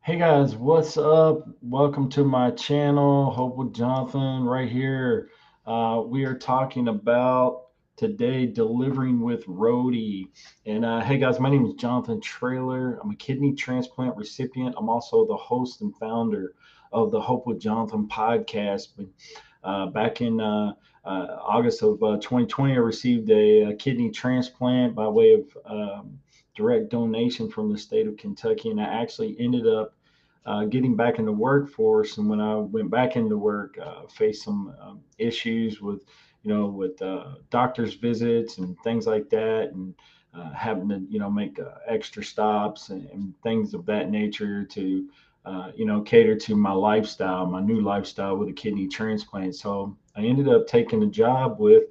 Hey guys, what's up? Welcome to my channel. Hope with Jonathan right here. We are talking about today delivering with Roadie. And hey guys, my name is Jonathan Traylor. I'm a kidney transplant recipient. I'm also the host and founder of the Hope with Jonathan podcast. Back in August of 2020, I received a kidney transplant by way of direct donation from the state of Kentucky, and I actually ended up getting back in the workforce. And when I went back into work, faced some issues with, with doctor's visits and things like that, and having to, make extra stops and things of that nature to, cater to my lifestyle, my new lifestyle with a kidney transplant. So I ended up taking a job with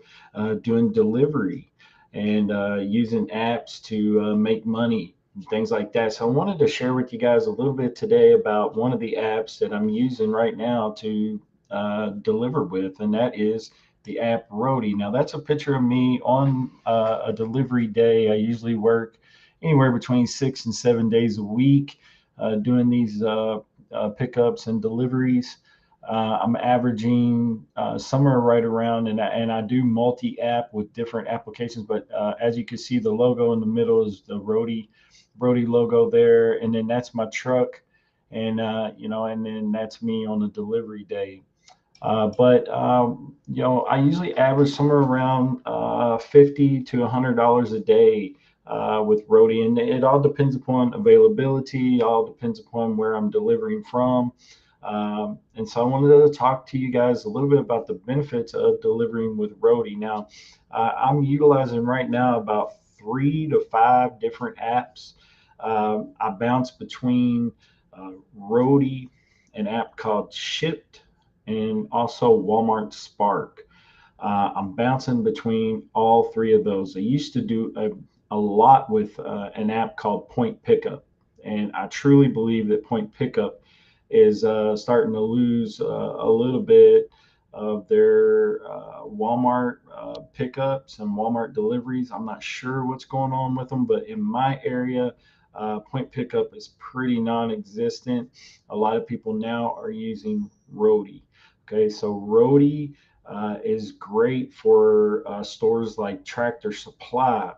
doing delivery and using apps to make money and things like that. So I wanted to share with you guys a little bit today about one of the apps that I'm using right now to deliver with, and that is the app Roadie. Now that's a picture of me on a delivery day. I usually work anywhere between 6 and 7 days a week doing these pickups and deliveries. I'm averaging somewhere right around, and I do multi-app with different applications. But as you can see, the logo in the middle is the Roadie logo there, and then that's my truck, and and then that's me on a delivery day. But I usually average somewhere around $50 to $100 a day with Roadie, and it all depends upon availability. All depends upon where I'm delivering from. And so I wanted to talk to you guys a little bit about the benefits of delivering with Roadie. Now, I'm utilizing right now about 3 to 5 different apps. I bounce between Roadie, an app called Shipped, and also Walmart Spark. I'm bouncing between all three of those. I used to do a lot with an app called Point Pickup, and I truly believe that Point Pickup is starting to lose a little bit of their Walmart pickups and Walmart deliveries. I'm not sure what's going on with them, but in my area, Point Pickup is pretty non-existent. A lot of people now are using Roadie. Okay, so Roadie is great for stores like Tractor Supply,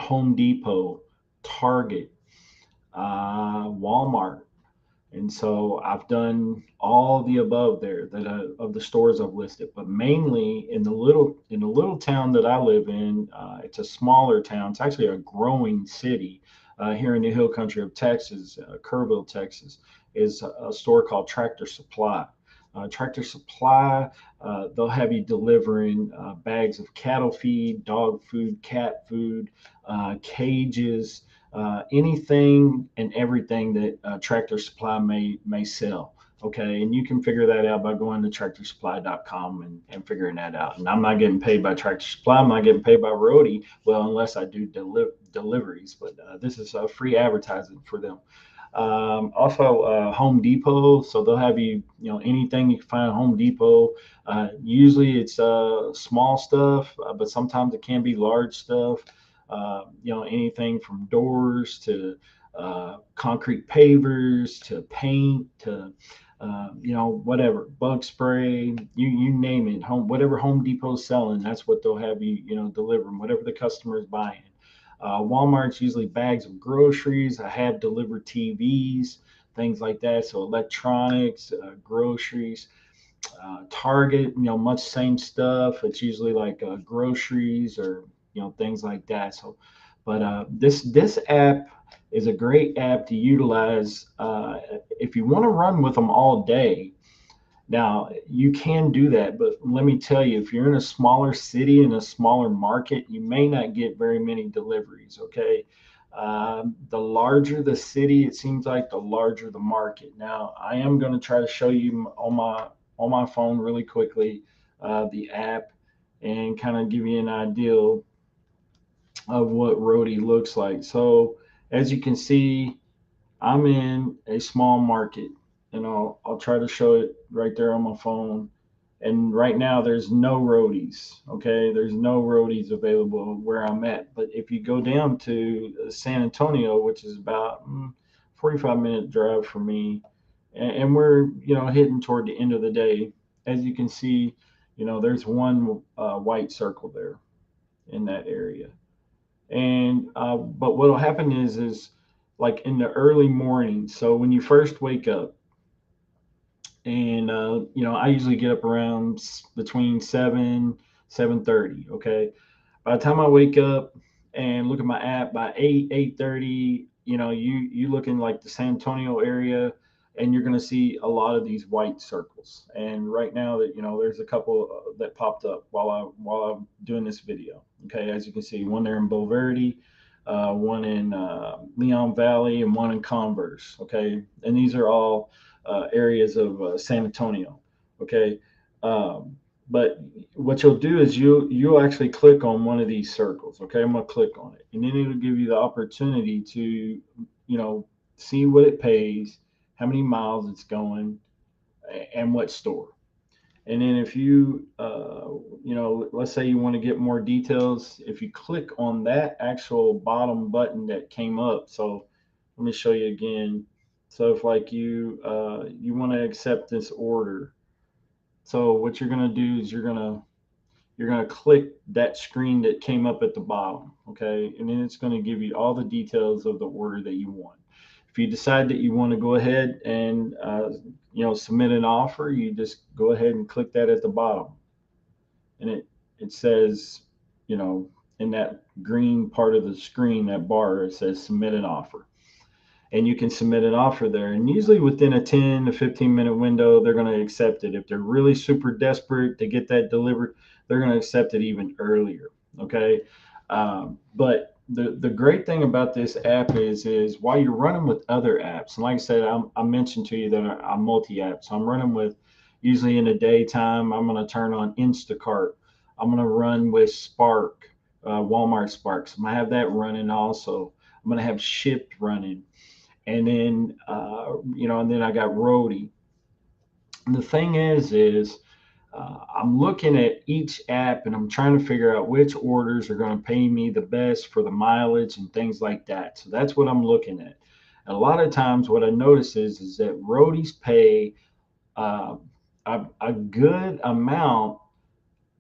Home Depot, Target, Walmart. And so I've done all the above there that of the stores I've listed, but mainly in the little town that I live in. It's a smaller town. It's actually a growing city here in the hill country of Texas. Kerrville, Texas, is a store called Tractor Supply. Tractor Supply, they'll have you delivering bags of cattle feed, dog food, cat food, cages, anything and everything that Tractor Supply may sell. Okay, and you can figure that out by going to tractorsupply.com and figuring that out. And I'm not getting paid by Tractor Supply. I'm not getting paid by Roadie. Well, unless I do deliveries, but this is free advertising for them. Also, Home Depot. So they'll have you, anything you can find at Home Depot. Usually it's small stuff, but sometimes it can be large stuff. Anything from doors to concrete pavers to paint to whatever, bug spray, you name it. Whatever Home Depot's selling, that's what they'll have you, delivering, whatever the customer is buying. Walmart's usually bags of groceries. I have delivered TVs, things like that. So electronics, groceries. Target, much same stuff. It's usually like groceries or things like that. So, but this app is a great app to utilize if you want to run with them all day. Now, you can do that, but let me tell you, if you're in a smaller city, in a smaller market, you may not get very many deliveries, okay? The larger the city, it seems like the larger the market. Now, I am going to try to show you on my phone really quickly the app and kind of give you an idea of what Roadie looks like. So, as you can see, I'm in a small market, and I'll try to show it right there on my phone. And right now, there's no roadies. Okay, there's no roadies available where I'm at. But if you go down to San Antonio, which is about 45-minute drive for me, and we're hitting toward the end of the day. As you can see, there's one white circle there in that area. And but what'll happen is like in the early morning. So when you first wake up, and I usually get up around between 7:30. Okay, by the time I wake up and look at my app by 8:30, you look in like the San Antonio area, and you're going to see a lot of these white circles. And right now that there's a couple that popped up while I'm doing this video. Okay, as you can see, one there in Bulverde, one in Leon Valley, and one in Converse. Okay, and these are all areas of San Antonio. Okay. But what you'll do is you'll actually click on one of these circles. Okay, I'm gonna click on it, and then it'll give you the opportunity to see what it pays, how many miles it's going, and what store. And then if let's say you want to get more details, if you click on that actual bottom button that came up. So let me show you again. So if like you want to accept this order, so what you're gonna do is you're gonna click that screen that came up at the bottom, okay? And then it's gonna give you all the details of the order that you want. If you decide that you want to go ahead and submit an offer, you just go ahead and click that at the bottom, and it says, in that green part of the screen, that bar, it says submit an offer, and you can submit an offer there. And usually within a 10 to 15-minute window, they're going to accept it. If they're really super desperate to get that delivered, they're going to accept it even earlier. Okay. But the great thing about this app is while you're running with other apps, and like I said, I mentioned to you that I'm multi-app. So I'm running with, usually in the daytime, I'm going to turn on Instacart. I'm going to run with Spark, Walmart Spark. So I'm going to have that running also. I'm going to have Shipped running. And then and then I got Roadie. And the thing is I'm looking at each app and I'm trying to figure out which orders are going to pay me the best for the mileage and things like that. So that's what I'm looking at. And a lot of times, what I notice is that Roadies pay uh, a good amount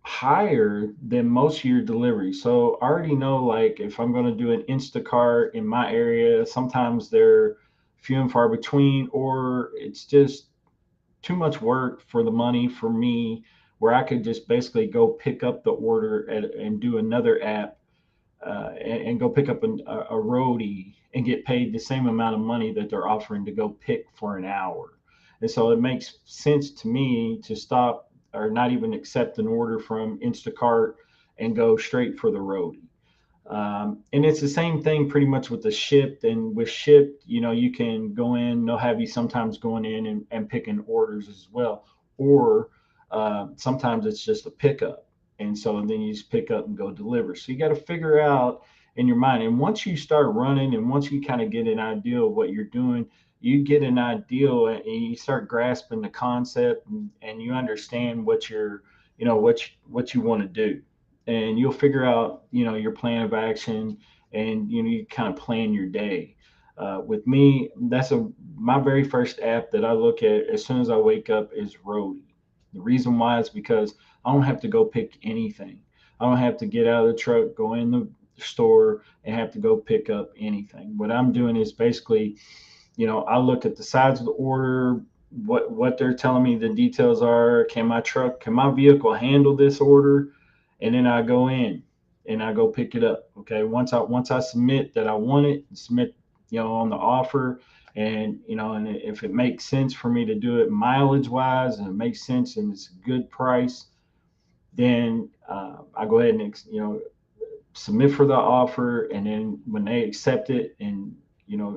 higher than most of your deliveries. So I already know, like, if I'm going to do an Instacart in my area, sometimes they're few and far between, or it's just too much work for the money for me, where I could just basically go pick up the order and do another app, and go pick up a roadie and get paid the same amount of money that they're offering to go pick for an hour. And so it makes sense to me to stop or not even accept an order from Instacart and go straight for the roadie. And it's the same thing pretty much with the Shipped. And with Shipped, you can go in, they'll have you sometimes going in and picking orders as well. Or sometimes it's just a pickup. And so then you just pick up and go deliver. So you got to figure out in your mind. And once you start running and once you kind of get an idea of what you're doing, you get an idea and you start grasping the concept, and you understand what what you want to do, and you'll figure out your plan of action, and you kind of plan your day. With me, that's my very first app that I look at as soon as I wake up is Roadie. The reason why is because I don't have to go pick anything. I don't have to get out of the truck, go in the store, and have to go pick up anything. What I'm doing is basically, I look at the size of the order, what they're telling me the details are. Can my vehicle handle this order? And then I go in and I go pick it up. Okay. Once I submit that I want it, submit, on the offer, and and if it makes sense for me to do it mileage wise, and it makes sense and it's a good price, then I go ahead and submit for the offer. And then when they accept it and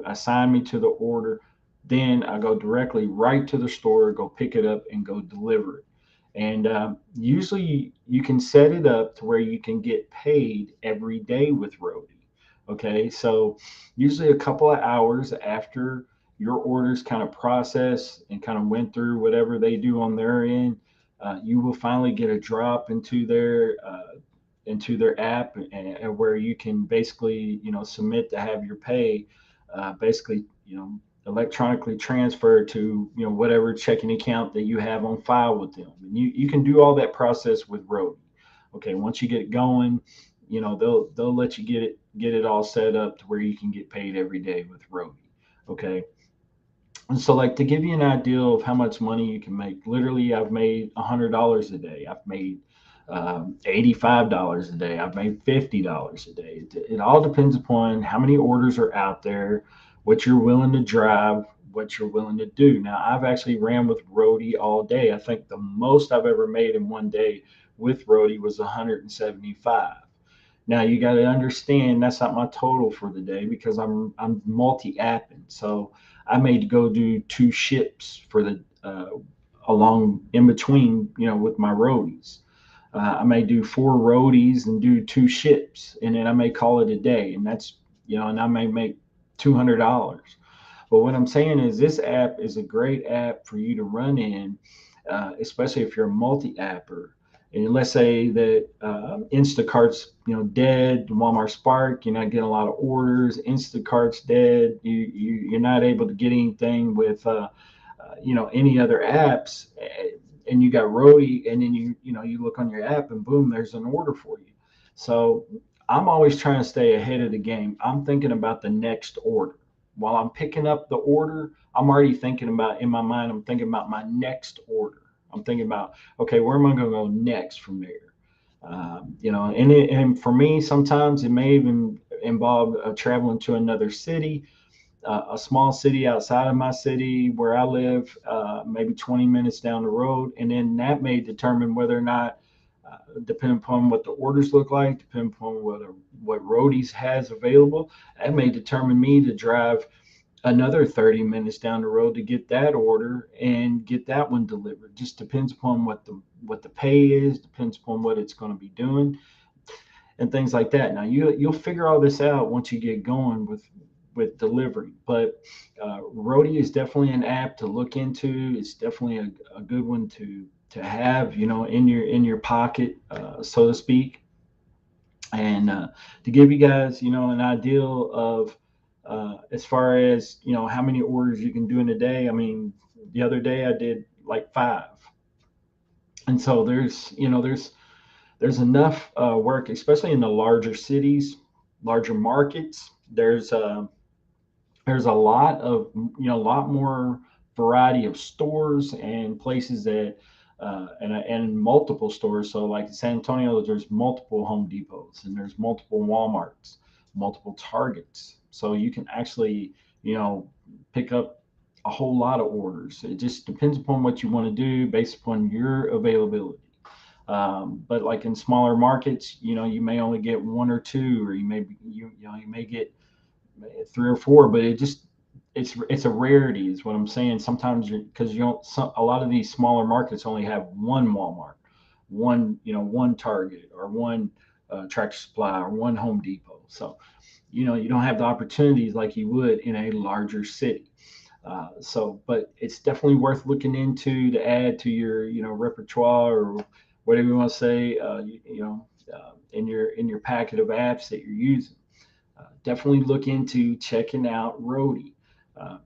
assign me to the order, then I go directly right to the store, go pick it up and go deliver it. And usually you can set it up to where you can get paid every day with Roadie. Okay, so usually a couple of hours after your orders kind of process and kind of went through whatever they do on their end, you will finally get a drop into their app, and where you can basically submit to have your pay basically electronically transferred to whatever checking account that you have on file with them. And you can do all that process with Roadie. Okay, once you get it going, they'll let you get it all set up to where you can get paid every day with Roadie. Okay, and so, like, to give you an idea of how much money you can make, literally, I've made $100 a day. I've made $85 a day. I've made $50 a day. It all depends upon how many orders are out there, what you're willing to drive, what you're willing to do. Now, I've actually ran with Roadie all day. I think the most I've ever made in one day with Roadie was 175. Now you got to understand that's not my total for the day because I'm multi-apping. So I may go do two ships for the along in between, with my roadies. I may do four roadies and do two ships, and then I may call it a day, and and I may make $200. But what I'm saying is this app is a great app for you to run in, especially if you're a multi-apper. And let's say that Instacart's dead, Walmart Spark, you're not getting a lot of orders. Instacart's dead. You're not able to get anything with any other apps, and you got Roadie, and then you look on your app, and boom, there's an order for you. So I'm always trying to stay ahead of the game. I'm thinking about the next order. While I'm picking up the order, I'm already thinking about in my mind. I'm thinking about my next order. I'm thinking about, okay, where am I going to go next from there? And for me, sometimes it may even involve traveling to another city, a small city outside of my city where I live, maybe 20 minutes down the road, and then that may determine whether or not, depending upon what the orders look like, depending upon what Roadies has available, that may determine me to drive another 30 minutes down the road to get that order and get that one delivered. Just depends upon what the pay is, depends upon what it's going to be doing, and things like that. Now you'll figure all this out once you get going with delivery. But Roadie is definitely an app to look into. It's definitely a good one to have, in your pocket, so to speak. And to give you guys, an idea of as far as how many orders you can do in a day. I mean, the other day I did like five, and so there's enough work, especially in the larger cities, larger markets. There's a lot of a lot more variety of stores and places that and multiple stores. So like in San Antonio, there's multiple Home Depots and there's multiple Walmarts, multiple Targets. So you can actually pick up a whole lot of orders. It just depends upon what you want to do based upon your availability. But like in smaller markets, you may only get one or two, or you may get three or four, but it's a rarity, is what I'm saying. Sometimes because a lot of these smaller markets only have one Walmart, one Target, or one Tractor Supply, or one Home Depot. So you don't have the opportunities like you would in a larger city. But it's definitely worth looking into to add to your repertoire, or whatever you want to say, in your packet of apps that you're using. Definitely look into checking out Roadie.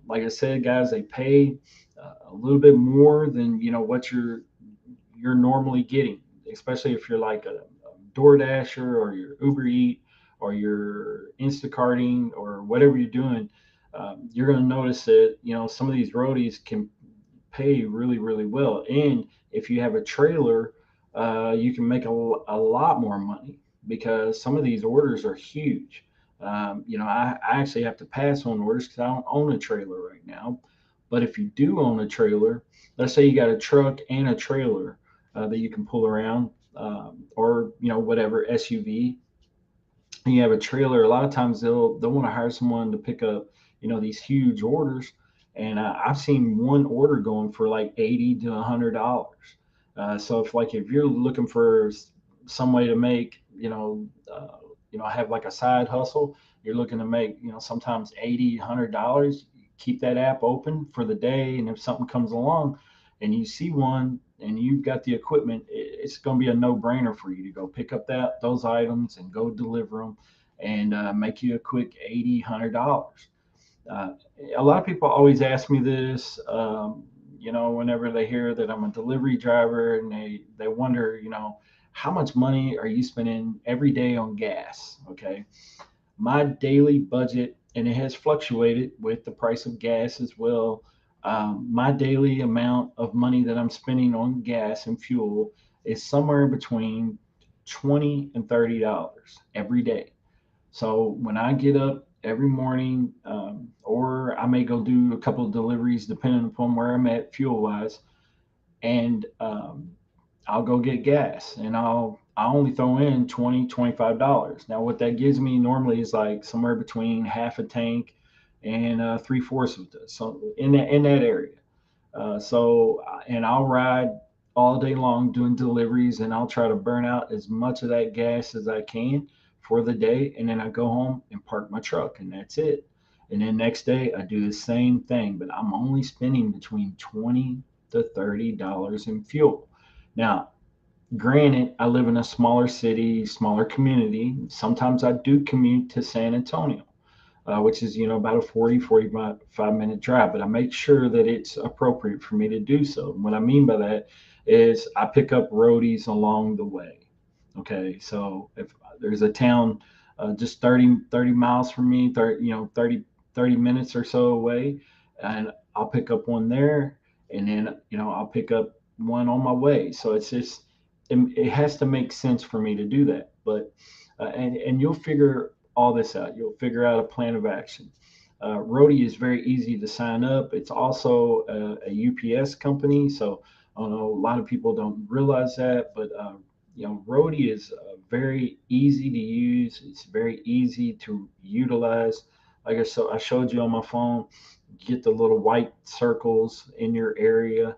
Like I said, guys, they pay a little bit more than what you're normally getting, especially if you're like a DoorDasher or your Uber Eat or your Instacarting or whatever you're doing. You're going to notice that some of these Roadies can pay really, really well, and if you have a trailer, you can make a lot more money because some of these orders are huge. I actually have to pass on orders because I don't own a trailer right now. But if you do own a trailer, let's say you got a truck and a trailer that you can pull around, or whatever SUV, and you have a trailer. A lot of times they'll want to hire someone to pick up these huge orders, and I've seen one order going for like $80 to $100. So if you're looking for some way to make have like a side hustle, you're looking to make sometimes $80 to $100. Keep that app open for the day, and if something comes along and you see one and you've got the equipment, it's going to be a no-brainer for you to go pick up those items and go deliver them, and make you a quick $80 to $100. Uh, a lot of people always ask me this, whenever they hear that I'm a delivery driver, and they wonder, how much money are you spending every day on gas? Okay, my daily budget, and it has fluctuated with the price of gas as well. My daily amount of money that I'm spending on gas and fuel is somewhere between $20 and $30 every day. So when I get up every morning, or I may go do a couple of deliveries depending upon where I'm at fuel wise, and I'll go get gas, and I only throw in $20 to $25. Now what that gives me normally is like somewhere between half a tank and three-fourths of this, so in that area. And I'll ride all day long doing deliveries, and I'll try to burn out as much of that gas as I can for the day. And then I go home and park my truck, and that's it. And then next day I do the same thing, but I'm only spending between $20 to $30 in fuel. Now, granted, I live in a smaller city, smaller community. Sometimes I do commute to San Antonio, which is, about a 45 minute drive, but I make sure that it's appropriate for me to do so. And what I mean by that is I pick up roadies along the way. Okay, so if there's a town just 30 miles from me, 30 minutes or so away, and I'll pick up one there, and then, I'll pick up one on my way. So it has to make sense for me to do that. But and you'll figure all this out. You'll figure out a plan of action. Roadie is very easy to sign up. It's also a UPS company, so I don't know, a lot of people don't realize that, but Roadie is very easy to use. It's very easy to utilize. Like I showed you on my phone, get the little white circles in your area,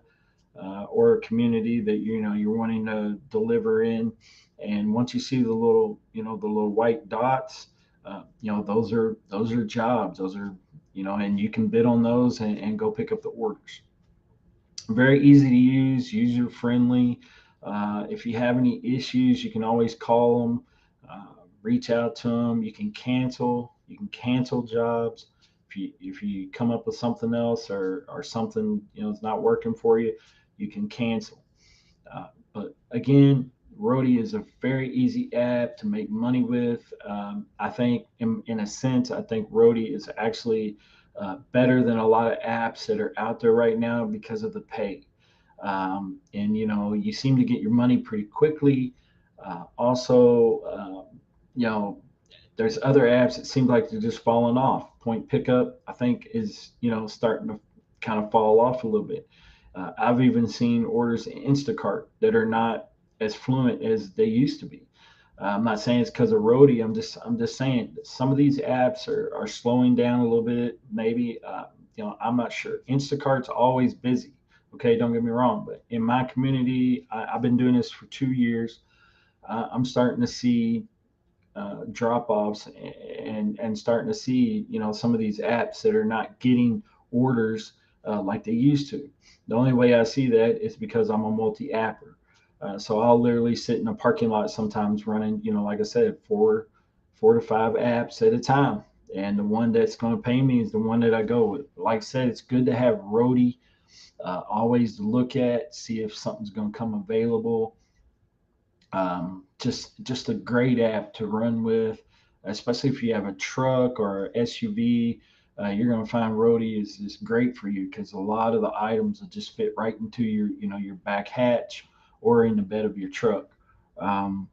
or a community that you're wanting to deliver in. And once you see the little white dots, those are jobs. Those are, and you can bid on those, and go pick up the orders. Very easy to use, user friendly. If you have any issues, you can always call them, reach out to them. You can cancel jobs. If you come up with something else, or something is not working for you, you can cancel. But again, Roadie is a very easy app to make money with. I think, in a sense, I think Roadie is actually better than a lot of apps that are out there right now because of the pay. And you seem to get your money pretty quickly. Also, you know, there's other apps that seem like they're just falling off. Point pickup, I think, is starting to kind of fall off a little bit. I've even seen orders in Instacart that are not as fluent as they used to be. I'm not saying it's because of Roadie. I'm just saying that some of these apps are slowing down a little bit. Maybe, I'm not sure. Instacart's always busy. Okay, don't get me wrong, but in my community, I've been doing this for 2 years. I'm starting to see drop offs, and starting to see some of these apps that are not getting orders like they used to. The only way I see that is because I'm a multi-apper. So I'll literally sit in a parking lot sometimes running, like I said, four to five apps at a time. And the one that's going to pay me is the one that I go with. Like I said, it's good to have Roadie always to look at, see if something's going to come available. Just a great app to run with, especially if you have a truck or SUV. You're going to find Roadie is great for you, because a lot of the items will just fit right into your back hatch or in the bed of your truck. Um,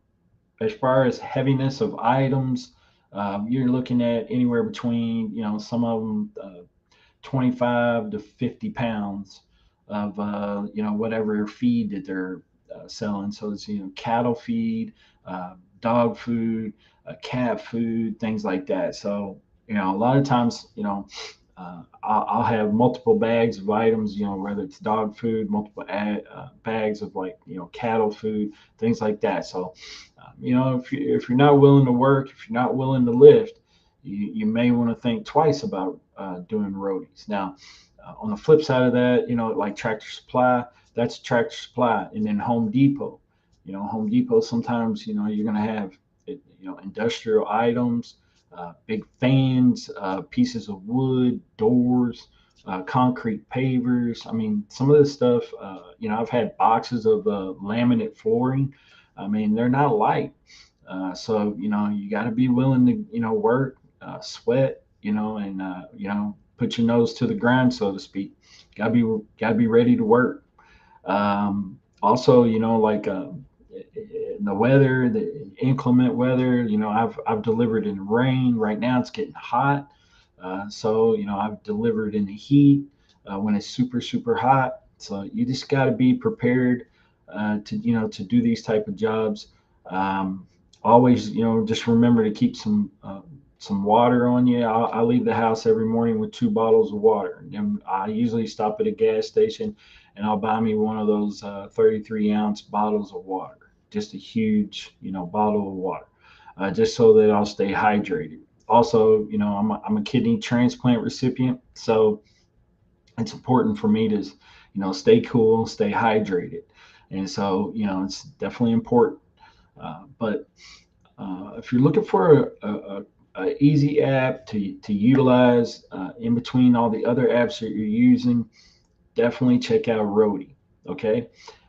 as far as heaviness of items, you're looking at anywhere between, some of them 25 to 50 pounds of whatever feed that they're selling. So it's cattle feed, dog food, cat food, things like that. So a lot of times I'll have multiple bags of items, whether it's dog food, multiple bags of, like, cattle food, things like that. So if you're not willing to work, if you're not willing to lift, you may want to think twice about doing roadies. Now, on the flip side of that, like Tractor Supply, that's Tractor Supply. And then Home Depot, Home Depot, sometimes, you're going to have industrial items. big fans, pieces of wood, doors, concrete pavers. I mean, some of this stuff, I've had boxes of laminate flooring. I mean, they're not light. So, you got to be willing to, work, sweat, put your nose to the grind, so to speak. Got to be ready to work. Also, like in the weather, the inclement weather, I've delivered in rain. Right now, it's getting hot. So, I've delivered in the heat when it's super, super hot. So you just got to be prepared to do these type of jobs. Um, Always, just remember to keep some water on you. I leave the house every morning with 2 bottles of water. And I usually stop at a gas station and I'll buy me one of those 33-ounce bottles of water. Just a huge, bottle of water, just so that I'll stay hydrated. Also, I'm a kidney transplant recipient, so it's important for me to, stay cool, stay hydrated, and so it's definitely important. But if you're looking for a easy app to utilize in between all the other apps that you're using, definitely check out Roadie. Okay.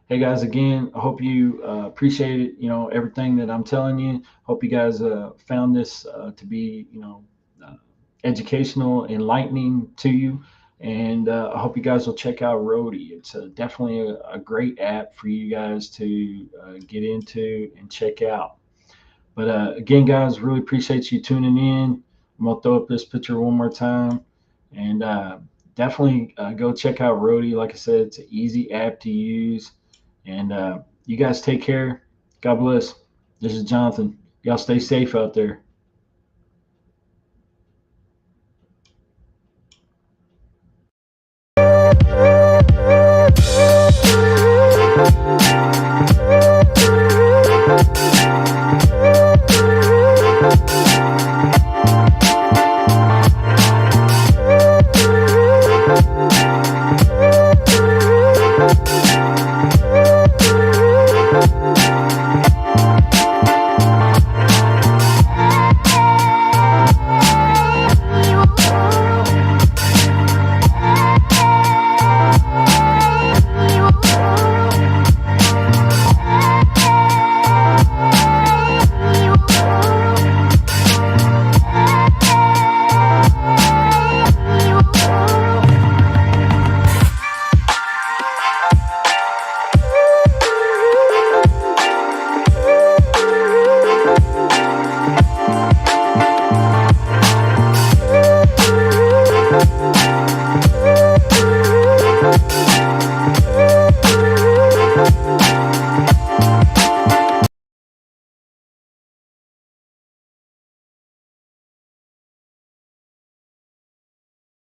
Hey guys, again, I hope you appreciate everything that I'm telling you. Hope you guys found this to be uh, educational, enlightening to you, and I hope you guys will check out Roadie. It's definitely a great app for you guys to get into and check out. But again, guys, really appreciate you tuning in. I'm gonna throw up this picture one more time, and definitely go check out Roadie. Like I said, it's an easy app to use. And you guys take care. God bless. This is Jonathan. Y'all stay safe out there.